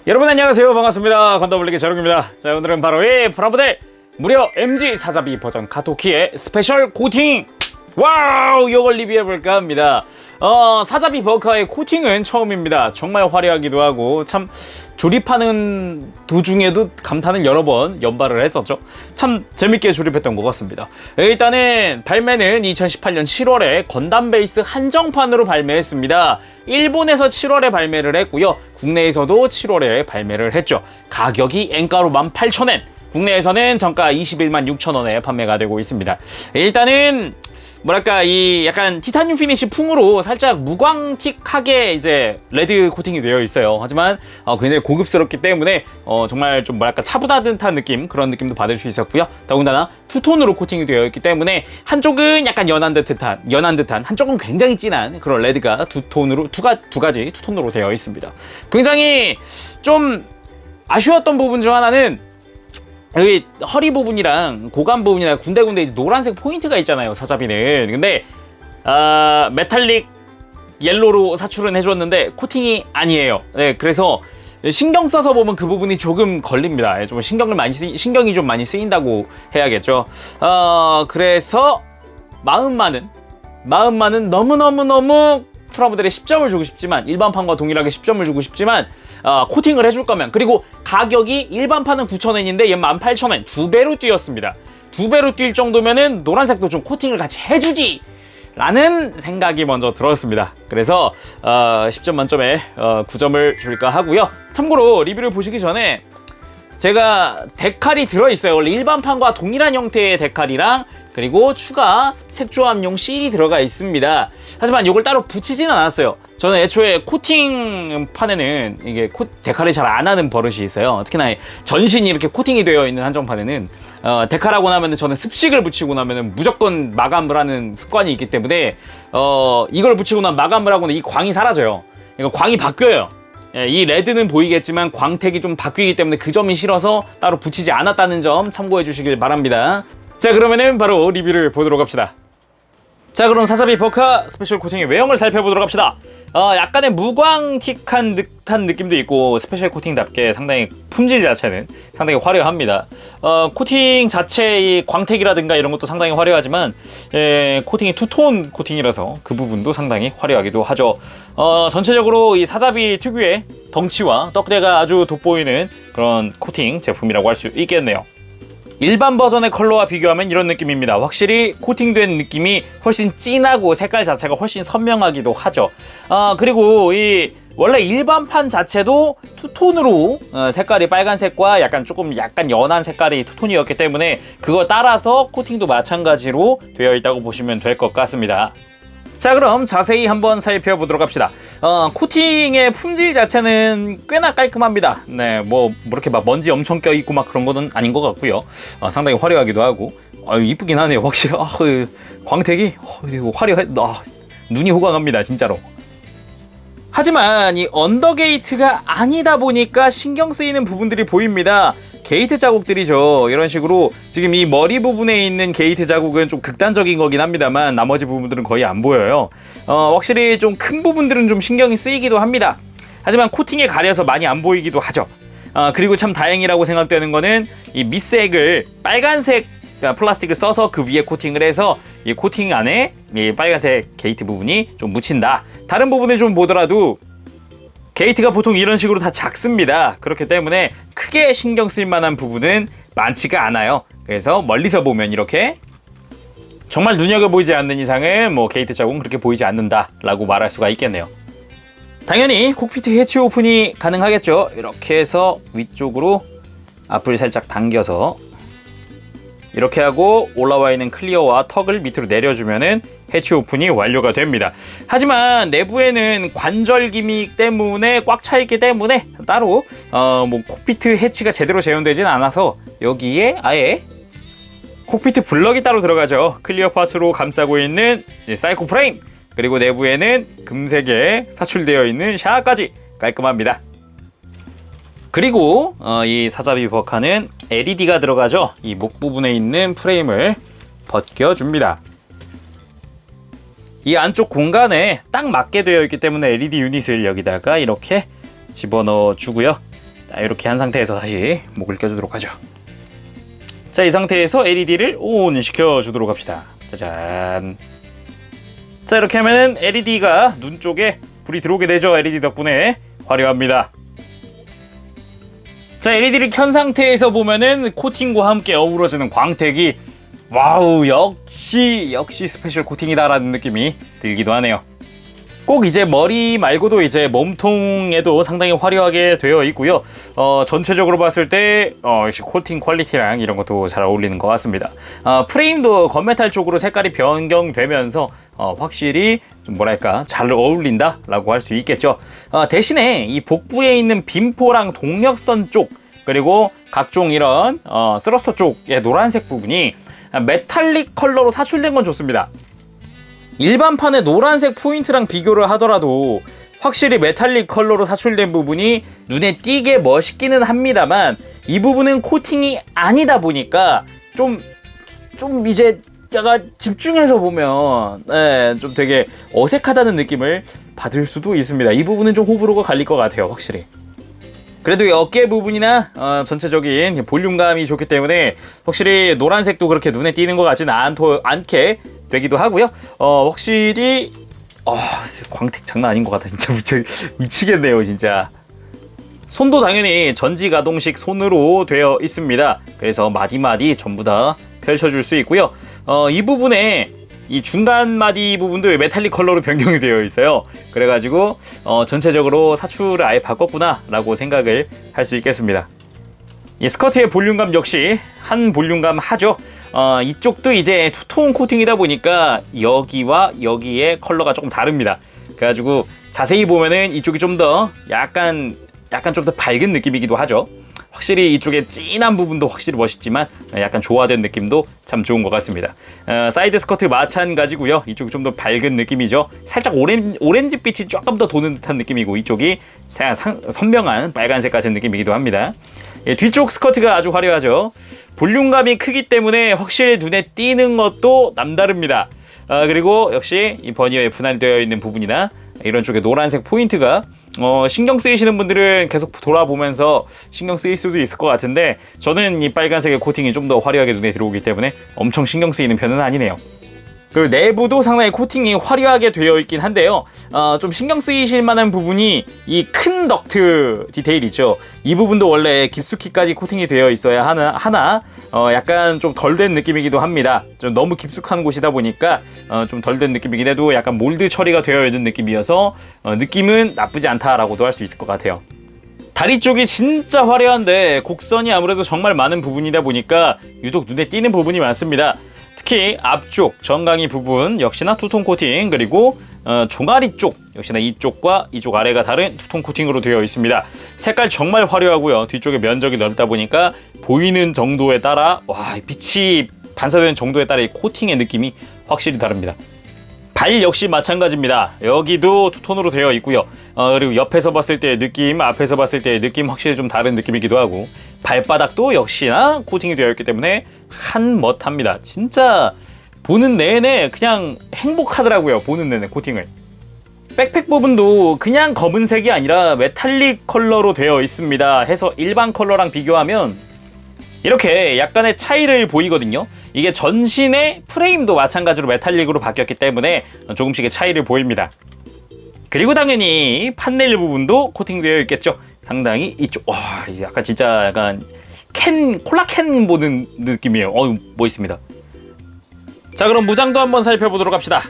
여러분 안녕하세요. 반갑습니다. 건더블리기 저룡입니다. 자, 오늘은 바로 이 프라모델 무려 MG 사자비 버전 카토키의 스페셜 코팅! 와우! 이걸 리뷰해볼까 합니다. 사자비 버카의 코팅은 처음입니다. 정말 화려하기도 하고 참 조립하는 도중에도 감탄을 여러 번 연발을 했었죠. 참 재밌게 조립했던 것 같습니다. 일단은 발매는 2018년 7월에 건담 베이스 한정판으로 발매했습니다. 일본에서 7월에 발매를 했고요. 국내에서도 7월에 발매를 했죠. 가격이 엔가로 18,000엔, 국내에서는 정가 21만 6천원에 판매가 되고 있습니다. 일단은 뭐랄까 이 약간 티타늄 피니시 풍으로 살짝 무광틱하게 이제 레드 코팅이 되어 있어요. 하지만 굉장히 고급스럽기 때문에 정말 좀 뭐랄까 차분하듯한 느낌, 그런 느낌도 받을 수 있었고요. 더군다나 투톤으로 코팅이 되어 있기 때문에 한쪽은 약간 연한 듯한 한쪽은 굉장히 진한 그런 레드가 두 가지 투톤으로 되어 있습니다. 굉장히 좀 아쉬웠던 부분 중 하나는 여기 허리 부분이랑 고관 부분이랑 군데군데 이제 노란색 포인트가 있잖아요, 사자비는. 근데 메탈릭 옐로로 사출은 해줬는데 코팅이 아니에요. 네, 그래서 신경 써서 보면 그 부분이 조금 걸립니다. 좀 신경이 좀 많이 쓰인다고 해야겠죠. 그래서 마음만은 너무 프라모델에 10점을 주고 싶지만, 일반판과 동일하게 10점을 주고 싶지만 코팅을 해줄 거면, 그리고 가격이 일반판은 9,000엔인데 얘 18,000엔, 2배로 뛰었습니다. 2배로 뛸 정도면은 노란색도 좀 코팅을 같이 해주지! 라는 생각이 먼저 들었습니다. 그래서 10점 만점에 9점을 줄까 하고요. 참고로 리뷰를 보시기 전에 제가 데칼이 들어있어요. 원래 일반판과 동일한 형태의 데칼이랑 그리고 추가 색조합용 실이 들어가 있습니다. 하지만 이걸 따로 붙이진 않았어요. 저는 애초에 코팅 판에는 이게 데칼을 잘 안 하는 버릇이 있어요. 특히나 전신이 이렇게 코팅이 되어 있는 한정판에는 데칼하고 나면 저는 습식을 붙이고 나면 무조건 마감을 하는 습관이 있기 때문에 이걸 붙이고 나면 마감을 하고는 이 광이 사라져요. 이거 광이 바뀌어요. 이 레드는 보이겠지만 광택이 좀 바뀌기 때문에 그 점이 싫어서 따로 붙이지 않았다는 점 참고해 주시길 바랍니다. 자, 그러면은 바로 리뷰를 보도록 합시다. 자, 그럼 사자비 버카 스페셜 코팅의 외형을 살펴보도록 합시다. 약간의 무광틱한 듯한 느낌도 있고 스페셜 코팅답게 상당히 품질 자체는 상당히 화려합니다. 코팅 자체의 광택이라든가 이런 것도 상당히 화려하지만 코팅이 투톤 코팅이라서 그 부분도 상당히 화려하기도 하죠. 전체적으로 이 사자비 특유의 덩치와 떡대가 아주 돋보이는 그런 코팅 제품이라고 할 수 있겠네요. 일반 버전의 컬러와 비교하면 이런 느낌입니다. 확실히 코팅된 느낌이 훨씬 진하고 색깔 자체가 훨씬 선명하기도 하죠. 그리고 이 원래 일반판 자체도 투톤으로 색깔이 빨간색과 약간 연한 색깔이 투톤이었기 때문에 그거 따라서 코팅도 마찬가지로 되어 있다고 보시면 될 것 같습니다. 자, 그럼 자세히 한번 살펴보도록 합시다. 코팅의 품질 자체는 꽤나 깔끔합니다. 네, 뭐 이렇게 막 먼지 엄청 껴있고 막 그런 거는 아닌 것 같고요. 상당히 화려하기도 하고 이쁘긴 하네요. 확실히 광택이 화려해. 눈이 호강합니다, 진짜로. 하지만 이 언더게이트가 아니다 보니까 신경 쓰이는 부분들이 보입니다. 게이트 자국들이죠. 이런 식으로 지금 이 머리 부분에 있는 게이트 자국은 좀 극단적인 거긴 합니다만 나머지 부분들은 거의 안 보여요. 확실히 좀 큰 부분들은 좀 신경이 쓰이기도 합니다. 하지만 코팅에 가려서 많이 안 보이기도 하죠. 그리고 참 다행이라고 생각되는 거는 이 밑색을 빨간색 플라스틱을 써서 그 위에 코팅을 해서 이 코팅 안에 이 빨간색 게이트 부분이 좀 묻힌다. 다른 부분을 좀 보더라도 게이트가 보통 이런 식으로 다 작습니다. 그렇기 때문에 크게 신경 쓸 만한 부분은 많지가 않아요. 그래서 멀리서 보면 이렇게 정말 눈여겨 보이지 않는 이상은 뭐 게이트 자국은 그렇게 보이지 않는다라고 말할 수가 있겠네요. 당연히 콕피트 해치 오픈이 가능하겠죠. 이렇게 해서 위쪽으로 앞을 살짝 당겨서 이렇게 하고 올라와 있는 클리어와 턱을 밑으로 내려주면은 해치 오픈이 완료가 됩니다. 하지만 내부에는 관절 기믹 때문에 꽉 차 있기 때문에 따로 뭐 콕피트 해치가 제대로 재현되진 않아서 여기에 아예 콕피트 블럭이 따로 들어가죠. 클리어 팟으로 감싸고 있는 사이코 프레임, 그리고 내부에는 금색에 사출되어 있는 샤까지 깔끔합니다. 그리고 이 사자비 버카는 LED가 들어가죠. 이 목 부분에 있는 프레임을 벗겨줍니다. 이 안쪽 공간에 딱 맞게 되어 있기 때문에 LED 유닛을 여기다가 이렇게 집어넣어 주고요. 자, 이렇게 한 상태에서 다시 목을 껴주도록 하죠. 자, 이 상태에서 LED를 ON 시켜주도록 합시다. 짜잔. 자, 이렇게 하면은 LED가 눈 쪽에 불이 들어오게 되죠. LED 덕분에 화려합니다. 자, LED를 켠 상태에서 보면은 코팅과 함께 어우러지는 광택이 와우, 역시 스페셜 코팅이다라는 느낌이 들기도 하네요. 꼭 이제 머리 말고도 이제 몸통에도 상당히 화려하게 되어 있고요. 전체적으로 봤을 때 역시 코팅 퀄리티랑 이런 것도 잘 어울리는 것 같습니다. 프레임도 건메탈 쪽으로 색깔이 변경되면서 확실히 좀 뭐랄까 잘 어울린다라고 할 수 있겠죠. 대신에 이 복부에 있는 빔포랑 동력선 쪽 그리고 각종 이런 스러스터 쪽의 노란색 부분이 메탈릭 컬러로 사출된 건 좋습니다. 일반판의 노란색 포인트랑 비교를 하더라도 확실히 메탈릭 컬러로 사출된 부분이 눈에 띄게 멋있기는 합니다만 이 부분은 코팅이 아니다 보니까 좀 이제 약간 집중해서 보면 좀 되게 어색하다는 느낌을 받을 수도 있습니다. 이 부분은 좀 호불호가 갈릴 것 같아요, 확실히. 그래도 이 어깨 부분이나 전체적인 볼륨감이 좋기 때문에 확실히 노란색도 그렇게 눈에 띄는 것 같지는 않게 되기도 하고요. 확실히 광택 장난 아닌 것 같아. 진짜 미치겠네요, 진짜. 손도 당연히 전지 가동식 손으로 되어 있습니다. 그래서 마디마디 전부 다 펼쳐줄 수 있고요. 이 부분에 이 중간 마디 부분도 메탈릭 컬러로 변경이 되어 있어요. 그래가지고 전체적으로 사출을 아예 바꿨구나 라고 생각을 할 수 있겠습니다. 이 스커트의 볼륨감 역시 한 볼륨감 하죠. 이쪽도 이제 투톤 코팅이다 보니까 여기와 여기의 컬러가 조금 다릅니다. 그래가지고 자세히 보면은 이쪽이 좀 더 약간 좀 더 밝은 느낌이기도 하죠. 확실히 이쪽에 진한 부분도 확실히 멋있지만 약간 조화된 느낌도 참 좋은 것 같습니다. 사이드 스커트 마찬가지고요. 이쪽이 좀 더 밝은 느낌이죠. 살짝 오렌지빛이 조금 더 도는 듯한 느낌이고 이쪽이 선명한 빨간색 같은 느낌이기도 합니다. 뒤쪽 스커트가 아주 화려하죠. 볼륨감이 크기 때문에 확실히 눈에 띄는 것도 남다릅니다. 그리고 역시 이 버니어에 분할되어 있는 부분이나 이런 쪽에 노란색 포인트가 신경 쓰이시는 분들은 계속 돌아보면서 신경 쓰일 수도 있을 것 같은데 저는 이 빨간색의 코팅이 좀 더 화려하게 눈에 들어오기 때문에 엄청 신경 쓰이는 편은 아니네요. 그리고 내부도 상당히 코팅이 화려하게 되어 있긴 한데요. 좀 신경 쓰이실 만한 부분이 이 큰 덕트 디테일 있죠. 이 부분도 원래 깊숙이까지 코팅이 되어 있어야 하나 약간 좀 덜 된 느낌이기도 합니다. 좀 너무 깊숙한 곳이다 보니까 좀 덜 된 느낌이긴 해도 약간 몰드 처리가 되어 있는 느낌이어서 느낌은 나쁘지 않다라고도 할 수 있을 것 같아요. 다리 쪽이 진짜 화려한데 곡선이 아무래도 정말 많은 부분이다 보니까 유독 눈에 띄는 부분이 많습니다. 특히 앞쪽 정강이 부분 역시나 투톤 코팅, 그리고 종아리 쪽 역시나 이쪽과 이쪽 아래가 다른 투톤 코팅으로 되어 있습니다. 색깔 정말 화려하고요. 뒤쪽에 면적이 넓다 보니까 보이는 정도에 따라 빛이 반사되는 정도에 따라 이 코팅의 느낌이 확실히 다릅니다. 발 역시 마찬가지입니다. 여기도 투톤으로 되어 있고요. 그리고 옆에서 봤을 때의 느낌, 앞에서 봤을 때의 느낌 확실히 좀 다른 느낌이기도 하고 발바닥도 역시나 코팅이 되어 있기 때문에 한멋합니다. 진짜 보는 내내 그냥 행복하더라고요. 보는 내내 코팅을. 백팩 부분도 그냥 검은색이 아니라 메탈릭 컬러로 되어 있습니다. 해서 일반 컬러랑 비교하면 이렇게 약간의 차이를 보이거든요. 이게 전신의 프레임도 마찬가지로 메탈릭으로 바뀌었기 때문에 조금씩의 차이를 보입니다. 그리고 당연히 판넬 부분도 코팅되어 있겠죠. 상당히 이쪽 약간 진짜 약간 콜라캔 보는 느낌이에요. 멋있습니다. 자, 그럼 무장도 한번 살펴보도록 합시다.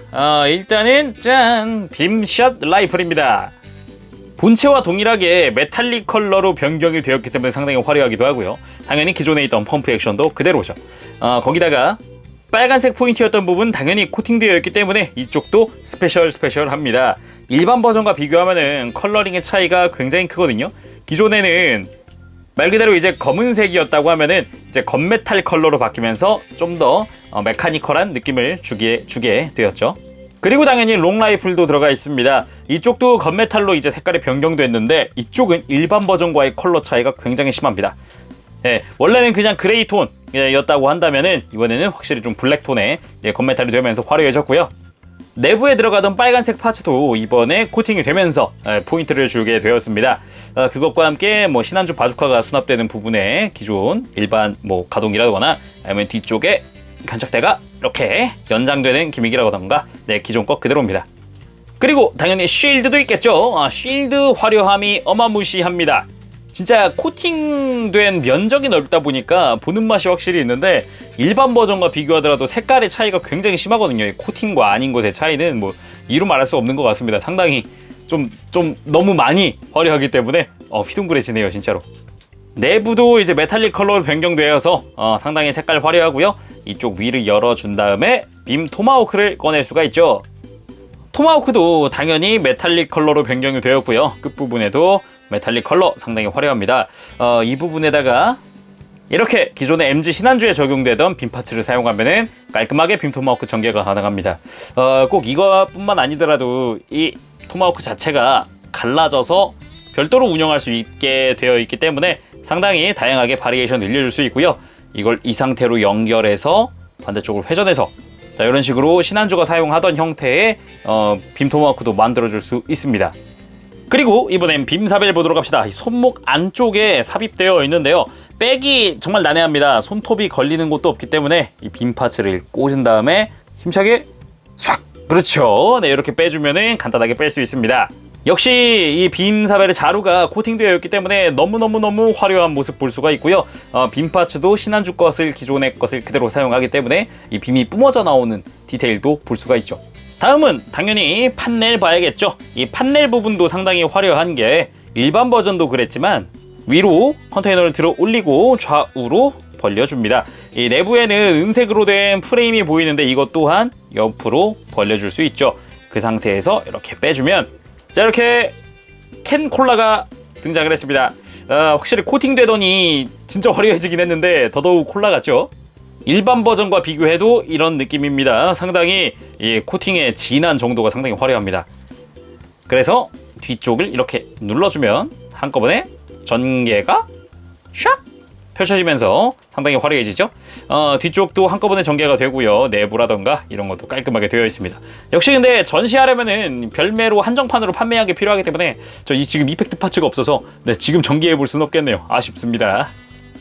일단은 짠! 빔샷 라이플입니다. 본체와 동일하게 메탈릭 컬러로 변경이 되었기 때문에 상당히 화려하기도 하고요. 당연히 기존에 있던 펌프 액션도 그대로죠. 거기다가 빨간색 포인트였던 부분 당연히 코팅되어 있기 때문에 이쪽도 스페셜합니다. 일반 버전과 비교하면은 컬러링의 차이가 굉장히 크거든요. 기존에는 말 그대로 이제 검은색이었다고 하면은 이제 건메탈 컬러로 바뀌면서 좀 더 메카니컬한 느낌을 주게 되었죠. 그리고 당연히 롱라이플도 들어가 있습니다. 이쪽도 건메탈로 이제 색깔이 변경됐는데 이쪽은 일반 버전과의 컬러 차이가 굉장히 심합니다. 원래는 그냥 그레이 톤이었다고 한다면은 이번에는 확실히 좀 블랙 톤의 건메탈이 되면서 화려해졌고요. 내부에 들어가던 빨간색 파츠도 이번에 코팅이 되면서 포인트를 주게 되었습니다. 그것과 함께 뭐 신한주 바주카가 수납되는 부분에 기존 일반 뭐 가동이라거나 아니면 뒤쪽에 견착대가 이렇게 연장되는 기믹이라던가 기존 것 그대로입니다. 그리고 당연히 쉴드도 있겠죠. 쉴드 화려함이 어마무시합니다. 진짜 코팅된 면적이 넓다 보니까 보는 맛이 확실히 있는데 일반 버전과 비교하더라도 색깔의 차이가 굉장히 심하거든요. 코팅과 아닌 것의 차이는 뭐 이루 말할 수 없는 것 같습니다. 상당히 좀 너무 많이 화려하기 때문에 휘둥그레지네요, 진짜로. 내부도 이제 메탈릭 컬러로 변경되어서 상당히 색깔 화려하고요. 이쪽 위를 열어준 다음에 빔 토마호크를 꺼낼 수가 있죠. 토마호크도 당연히 메탈릭 컬러로 변경이 되었고요. 끝부분에도 메탈릭 컬러 상당히 화려합니다. 이 부분에다가 이렇게 기존의 MG 신한주에 적용되던 빔 파츠를 사용하면 깔끔하게 빔 토마호크 전개가 가능합니다. 꼭 이것뿐만 아니더라도 이 토마호크 자체가 갈라져서 별도로 운영할 수 있게 되어 있기 때문에 상당히 다양하게 바리에이션 늘려줄 수 있고요. 이걸 이 상태로 연결해서 반대쪽으로 회전해서 이런 식으로 신한주가 사용하던 형태의 빔 토마호크도 만들어줄 수 있습니다. 그리고 이번엔 빔 삽입을 보도록 합시다. 이 손목 안쪽에 삽입되어 있는데요. 빼기 정말 난해합니다. 손톱이 걸리는 곳도 없기 때문에 이 빔 파츠를 꽂은 다음에 힘차게 싹! 그렇죠. 이렇게 빼주면 간단하게 뺄 수 있습니다. 역시 이 빔 사벨의 자루가 코팅되어 있기 때문에 너무너무 화려한 모습 볼 수가 있고요. 빔 파츠도 신한주 것을 기존의 것을 그대로 사용하기 때문에 이 빔이 뿜어져 나오는 디테일도 볼 수가 있죠. 다음은 당연히 판넬 봐야겠죠. 이 판넬 부분도 상당히 화려한 게 일반 버전도 그랬지만 위로 컨테이너를 들어 올리고 좌우로 벌려줍니다. 이 내부에는 은색으로 된 프레임이 보이는데 이것 또한 옆으로 벌려줄 수 있죠. 그 상태에서 이렇게 빼주면 자, 이렇게 캔 콜라가 등장을 했습니다. 확실히 코팅되더니 진짜 화려해지긴 했는데 더더욱 콜라 같죠? 일반 버전과 비교해도 이런 느낌입니다. 상당히 이 코팅의 진한 정도가 상당히 화려합니다. 그래서 뒤쪽을 이렇게 눌러주면 한꺼번에 전개가 샥 펼쳐지면서 상당히 화려해지죠. 뒤쪽도 한꺼번에 전개가 되고요. 내부라던가 이런 것도 깔끔하게 되어 있습니다. 역시 근데 전시하려면은 별매로 한정판으로 판매하기 필요하기 때문에 지금 이펙트 파츠가 없어서 지금 전개해 볼 수는 없겠네요. 아쉽습니다.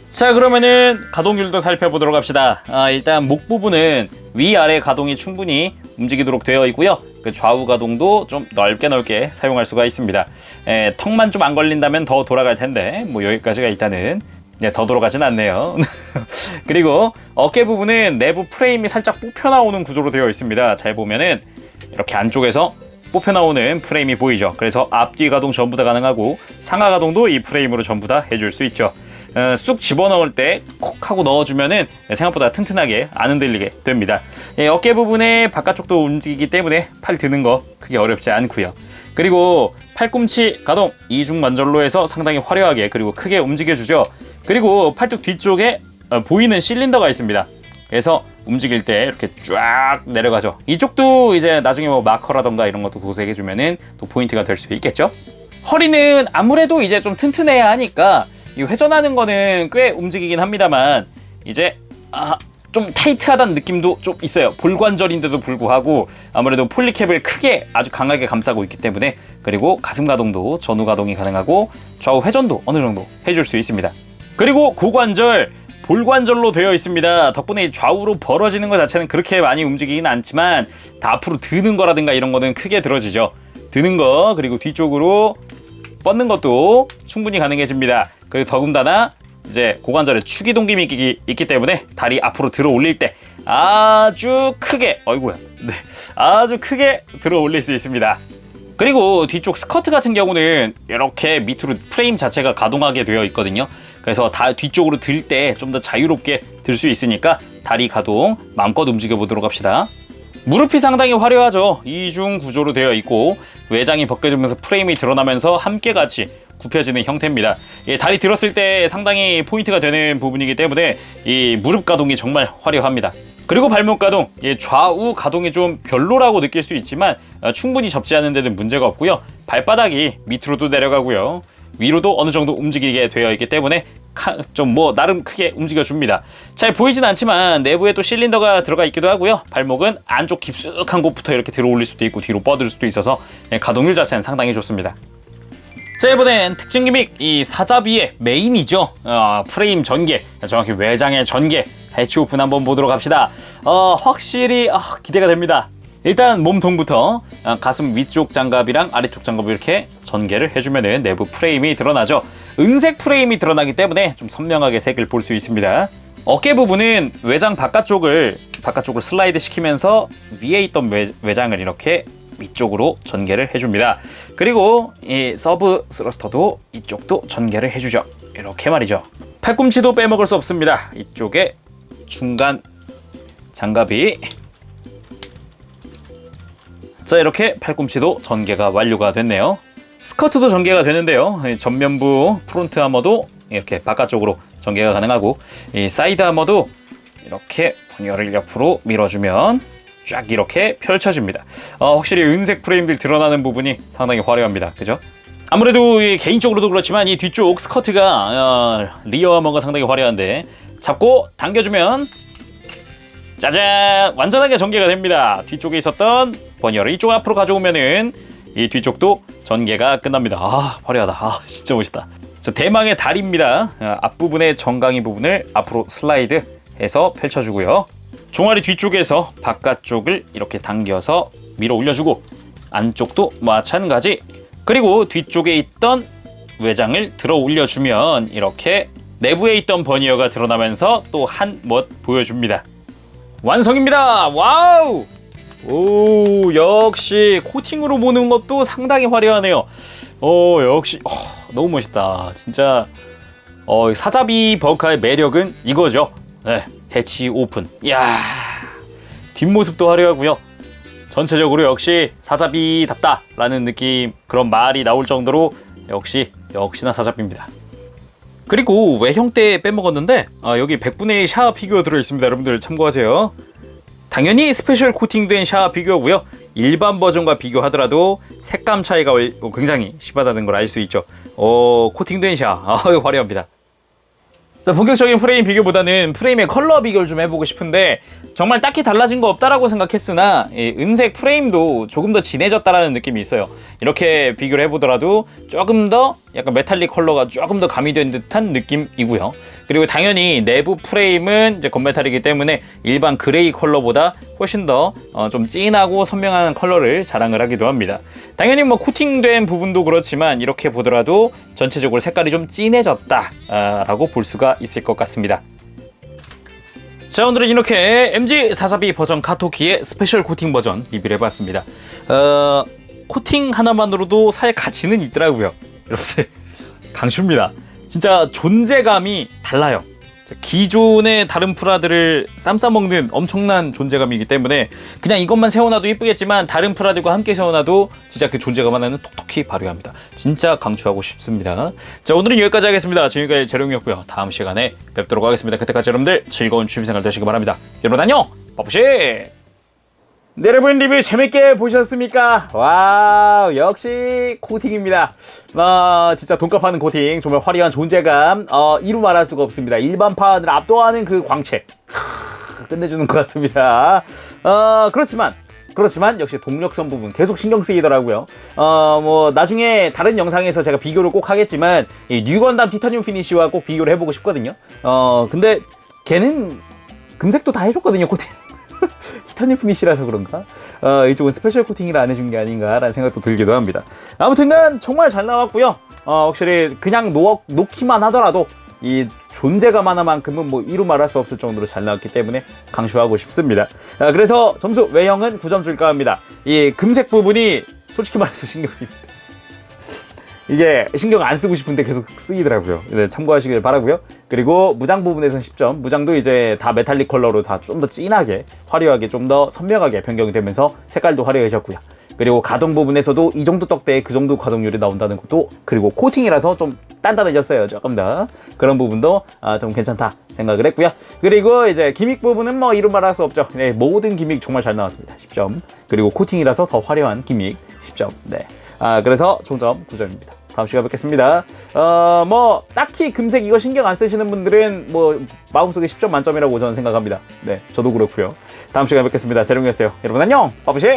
자, 그러면은 가동률도 살펴보도록 합시다. 일단 목 부분은 위아래 가동이 충분히 움직이도록 되어 있고요. 그 좌우 가동도 좀 넓게 사용할 수가 있습니다. 턱만 좀 안 걸린다면 더 돌아갈 텐데 뭐 여기까지가 일단은 더 돌아가진 않네요. 그리고 어깨 부분은 내부 프레임이 살짝 뽑혀 나오는 구조로 되어 있습니다. 잘 보면은 이렇게 안쪽에서 뽑혀 나오는 프레임이 보이죠. 그래서 앞뒤 가동 전부 다 가능하고 상하 가동도 이 프레임으로 전부 다 해줄 수 있죠. 쑥 집어넣을 때 콕 하고 넣어주면은 생각보다 튼튼하게 안 흔들리게 됩니다. 어깨 부분에 바깥쪽도 움직이기 때문에 팔 드는 거 크게 어렵지 않고요. 그리고 팔꿈치 가동 이중 관절로 해서 상당히 화려하게 그리고 크게 움직여주죠. 그리고 팔뚝 뒤쪽에 보이는 실린더가 있습니다. 그래서 움직일 때 이렇게 쫙 내려가죠. 이쪽도 이제 나중에 뭐 마커라던가 이런 것도 도색해주면은 또 포인트가 될 수 있겠죠. 허리는 아무래도 이제 좀 튼튼해야 하니까 이 회전하는 거는 꽤 움직이긴 합니다만 이제 좀 타이트하다는 느낌도 좀 있어요. 볼관절인데도 불구하고 아무래도 폴리캡을 크게 아주 강하게 감싸고 있기 때문에 그리고 가슴 가동도 전후 가동이 가능하고 좌우 회전도 어느 정도 해줄 수 있습니다. 그리고 고관절 볼관절로 되어 있습니다. 덕분에 좌우로 벌어지는 것 자체는 그렇게 많이 움직이긴 않지만 다 앞으로 드는 거라든가 이런 거는 크게 들어지죠. 드는 거 그리고 뒤쪽으로 뻗는 것도 충분히 가능해집니다. 그리고 더군다나 이제 고관절에 축이동김이 있기 때문에 다리 앞으로 들어 올릴 때 아주 크게 아주 크게 들어 올릴 수 있습니다. 그리고 뒤쪽 스커트 같은 경우는 이렇게 밑으로 프레임 자체가 가동하게 되어 있거든요. 그래서 뒤쪽으로 들 때 좀 더 자유롭게 들 수 있으니까 다리 가동 마음껏 움직여 보도록 합시다. 무릎이 상당히 화려하죠. 이중 구조로 되어 있고 외장이 벗겨지면서 프레임이 드러나면서 함께 같이 굽혀지는 형태입니다. 다리 들었을 때 상당히 포인트가 되는 부분이기 때문에 이 무릎 가동이 정말 화려합니다. 그리고 발목 가동, 좌우 가동이 좀 별로라고 느낄 수 있지만 충분히 접지 않는 데는 문제가 없고요. 발바닥이 밑으로도 내려가고요. 위로도 어느 정도 움직이게 되어 있기 때문에 좀 뭐 나름 크게 움직여줍니다. 잘 보이진 않지만 내부에 또 실린더가 들어가 있기도 하고요. 발목은 안쪽 깊숙한 곳부터 이렇게 들어 올릴 수도 있고 뒤로 뻗을 수도 있어서 가동률 자체는 상당히 좋습니다. 자, 이번엔 특징 기믹 이 사자비의 메인이죠. 프레임 전개, 정확히 외장의 전개, 해치 오픈 한번 보도록 합시다. 확실히 기대가 됩니다. 일단 몸통부터 가슴 위쪽 장갑이랑 아래쪽 장갑을 이렇게 전개를 해주면은 내부 프레임이 드러나죠. 은색 프레임이 드러나기 때문에 좀 선명하게 색을 볼 수 있습니다. 어깨 부분은 외장 바깥쪽을 슬라이드 시키면서 위에 있던 외장을 이렇게 위쪽으로 전개를 해줍니다. 그리고 이 서브 스러스터도 이쪽도 전개를 해주죠. 이렇게 말이죠. 팔꿈치도 빼먹을 수 없습니다. 이쪽에 중간 장갑이 자, 이렇게 팔꿈치도 전개가 완료가 됐네요. 스커트도 전개가 되는데요. 전면부 프론트 아머도 이렇게 바깥쪽으로 전개가 가능하고 이 사이드 아머도 이렇게 번열을 옆으로 밀어주면 쫙 이렇게 펼쳐집니다. 확실히 은색 프레임들 드러나는 부분이 상당히 화려합니다. 그죠? 아무래도 개인적으로도 그렇지만 이 뒤쪽 스커트가 리어 아머가 상당히 화려한데 잡고 당겨주면 짜잔! 완전하게 전개가 됩니다. 뒤쪽에 있었던 버니어를 이쪽 앞으로 가져오면은 이 뒤쪽도 전개가 끝납니다. 화려하다. 진짜 멋있다. 자, 대망의 다리입니다. 앞부분의 정강이 부분을 앞으로 슬라이드 해서 펼쳐주고요. 종아리 뒤쪽에서 바깥쪽을 이렇게 당겨서 밀어 올려주고 안쪽도 마찬가지. 그리고 뒤쪽에 있던 외장을 들어 올려주면 이렇게 내부에 있던 버니어가 드러나면서 또 한 멋 보여줍니다. 완성입니다. 와우! 오, 역시 코팅으로 보는 것도 상당히 화려하네요. 역시 너무 멋있다. 진짜 사자비 버카의 매력은 이거죠. 네, 해치 오픈. 이야, 뒷모습도 화려하고요. 전체적으로 역시 사자비답다라는 느낌, 그런 말이 나올 정도로 역시나 사자비입니다. 그리고 외형 때 빼먹었는데 여기 100분의 1 샤아 피규어 들어있습니다. 여러분들 참고하세요. 당연히 스페셜 코팅된 샤아 피규어고요. 일반 버전과 비교하더라도 색감 차이가 굉장히 심하다는 걸 알 수 있죠. 코팅된 샤아 화려합니다. 자, 본격적인 프레임 비교보다는 프레임의 컬러 비교를 좀 해보고 싶은데 정말 딱히 달라진 거 없다라고 생각했으나 은색 프레임도 조금 더 진해졌다라는 느낌이 있어요. 이렇게 비교를 해보더라도 조금 더 약간 메탈릭 컬러가 조금 더 가미된 듯한 느낌이고요. 그리고 당연히 내부 프레임은 이제 건메탈이기 때문에 일반 그레이 컬러보다 훨씬 더 좀 진하고 선명한 컬러를 자랑을 하기도 합니다. 당연히 뭐 코팅된 부분도 그렇지만 이렇게 보더라도 전체적으로 색깔이 좀 진해졌다 라고 볼 수가 있을 것 같습니다. 자, 오늘은 이렇게 MG 사자비 버전 카토키의 스페셜 코팅 버전 리뷰를 해봤습니다. 코팅 하나만으로도 살 가치는 있더라고요. 여러분들 강추입니다. 진짜 존재감이 달라요. 기존의 다른 프라들을 쌈싸먹는 엄청난 존재감이기 때문에 그냥 이것만 세워놔도 예쁘겠지만 다른 프라들과 함께 세워놔도 진짜 그 존재감 하나는 톡톡히 발휘합니다. 진짜 강추하고 싶습니다. 자, 오늘은 여기까지 하겠습니다. 지금까지 재룡이었고요. 다음 시간에 뵙도록 하겠습니다. 그때까지 여러분들 즐거운 취미생활 되시기 바랍니다. 여러분 안녕! 빠뿌시! 네, 여러분 리뷰 재밌게 보셨습니까? 와우, 역시 코팅입니다. 진짜 돈값하는 코팅, 정말 화려한 존재감, 이루 말할 수가 없습니다. 일반판을 압도하는 그 광채, 끝내주는 것 같습니다. 그렇지만 역시 동력선 부분 계속 신경 쓰이더라고요. 뭐 나중에 다른 영상에서 제가 비교를 꼭 하겠지만 이 뉴건담 티타늄 피니쉬와 꼭 비교를 해보고 싶거든요. 근데 걔는 금색도 다 해줬거든요, 코팅. 티타늄 피니쉬라서 그런가? 이쪽은 스페셜 코팅이라 안 해준 게 아닌가라는 생각도 들기도 합니다. 아무튼간 정말 잘 나왔고요. 확실히 그냥 놓기만 하더라도 이 존재감 하나만큼은 뭐 이루 말할 수 없을 정도로 잘 나왔기 때문에 강추하고 싶습니다. 그래서 점수 외형은 9점 줄까 합니다. 이 금색 부분이 솔직히 말해서 신경 쓰입니다. 이게 신경 안 쓰고 싶은데 계속 쓰이더라고요. 네, 참고하시길 바라고요. 그리고 무장 부분에서는 10점. 무장도 이제 다 메탈릭 컬러로 다 좀 더 진하게, 화려하게, 좀 더 선명하게 변경이 되면서 색깔도 화려해졌고요. 그리고 가동 부분에서도 이 정도 떡대에 그 정도 가동률이 나온다는 것도, 그리고 코팅이라서 좀 단단해졌어요. 조금 더. 그런 부분도 좀 괜찮다 생각을 했고요. 그리고 이제 기믹 부분은 뭐 이루 말할 수 없죠. 네, 모든 기믹 정말 잘 나왔습니다. 10점. 그리고 코팅이라서 더 화려한 기믹 10점. 네. 그래서 총점 9점입니다. 다음 시간에 뵙겠습니다. 뭐 딱히 금색 이거 신경 안 쓰시는 분들은 뭐 마음속에 10점 만점이라고 저는 생각합니다. 네, 저도 그렇고요. 다음 시간에 뵙겠습니다. 재룡이었어요. 여러분 안녕. 빠부시.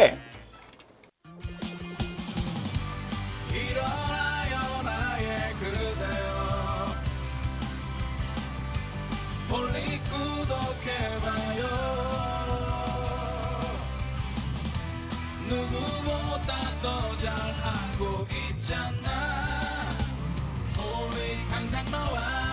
누구보다 더 잘하고 있잖아. 우리 항상 너와